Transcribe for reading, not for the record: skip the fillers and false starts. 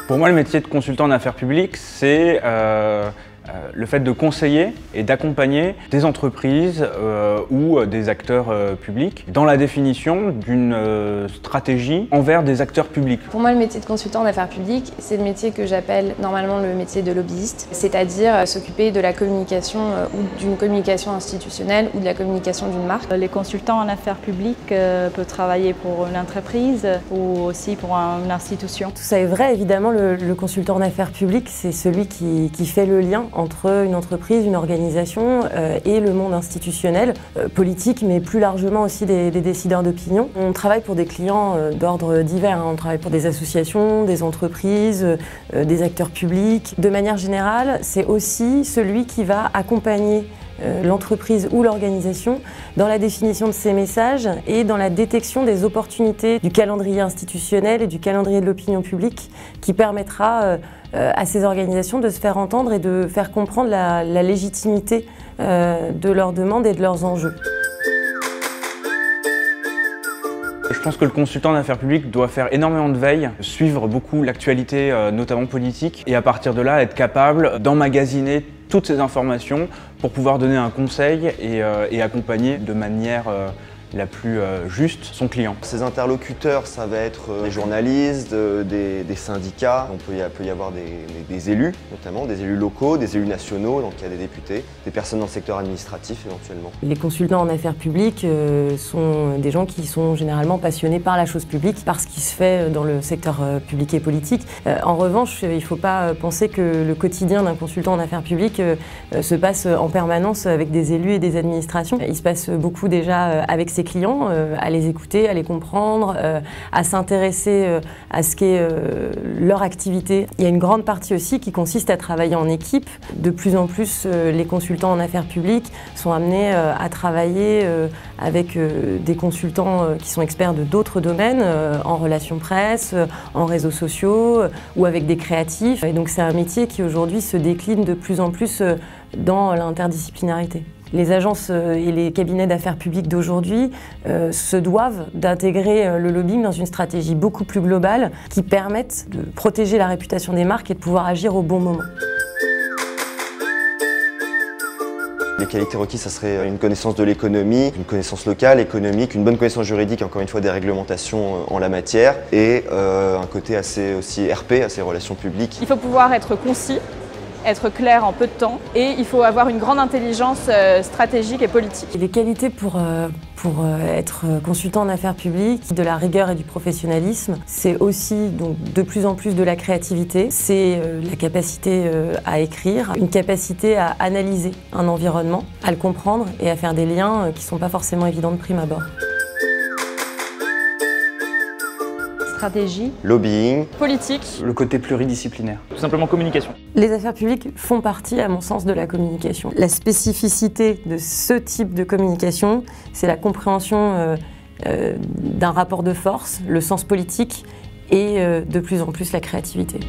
Pour moi, le métier de consultant en affaires publiques, c'est le fait de conseiller et d'accompagner des entreprises ou des acteurs publics dans la définition d'une stratégie envers des acteurs publics. Pour moi, le métier de consultant en affaires publiques, c'est le métier que j'appelle normalement le métier de lobbyiste, c'est-à-dire s'occuper de la communication ou d'une communication institutionnelle ou de la communication d'une marque. Les consultants en affaires publiques peuvent travailler pour une entreprise ou aussi pour une institution. Tout ça est vrai, évidemment, le consultant en affaires publiques, c'est celui qui fait le lien entre une entreprise, une organisation et le monde institutionnel, politique, mais plus largement aussi des décideurs d'opinion. On travaille pour des clients d'ordre divers, on travaille pour des associations, des entreprises, des acteurs publics. De manière générale, c'est aussi celui qui va accompagner l'entreprise ou l'organisation dans la définition de ses messages et dans la détection des opportunités du calendrier institutionnel et du calendrier de l'opinion publique qui permettra à ces organisations de se faire entendre et de faire comprendre la légitimité de leurs demandes et de leurs enjeux. Je pense que le consultant en affaires publiques doit faire énormément de veille, suivre beaucoup l'actualité, notamment politique, et à partir de là être capable d'emmagasiner toutes ces informations pour pouvoir donner un conseil et accompagner de manière la plus juste son client. Ces interlocuteurs, ça va être des journalistes, des syndicats, il peut y avoir des élus, notamment des élus locaux, des élus nationaux, donc il y a des députés, des personnes dans le secteur administratif éventuellement. Les consultants en affaires publiques sont des gens qui sont généralement passionnés par la chose publique, par ce qui se fait dans le secteur public et politique. En revanche, il ne faut pas penser que le quotidien d'un consultant en affaires publiques se passe en permanence avec des élus et des administrations. Il se passe beaucoup déjà avec ses clients, à les écouter, à les comprendre, à s'intéresser à ce qu'est leur activité. Il y a une grande partie aussi qui consiste à travailler en équipe. De plus en plus, les consultants en affaires publiques sont amenés à travailler avec des consultants qui sont experts de d'autres domaines, en relations presse, en réseaux sociaux ou avec des créatifs. Et donc c'est un métier qui aujourd'hui se décline de plus en plus dans l'interdisciplinarité. Les agences et les cabinets d'affaires publiques d'aujourd'hui se doivent d'intégrer le lobbying dans une stratégie beaucoup plus globale qui permette de protéger la réputation des marques et de pouvoir agir au bon moment. Les qualités requises, ça serait une connaissance de l'économie, une connaissance locale, économique, une bonne connaissance juridique, encore une fois des réglementations en la matière, et un côté assez aussi RP, assez relations publiques. Il faut pouvoir être concis, être clair en peu de temps, et il faut avoir une grande intelligence stratégique et politique. Les qualités pour être consultant en affaires publiques, de la rigueur et du professionnalisme, c'est aussi donc, de plus en plus de la créativité, c'est la capacité à écrire, une capacité à analyser un environnement, à le comprendre et à faire des liens qui ne sont pas forcément évidents de prime abord. Stratégie, lobbying, politique, Le côté pluridisciplinaire. Tout simplement communication. Les affaires publiques font partie, à mon sens, de la communication. La spécificité de ce type de communication, c'est la compréhension d'un rapport de force, le sens politique et de plus en plus la créativité.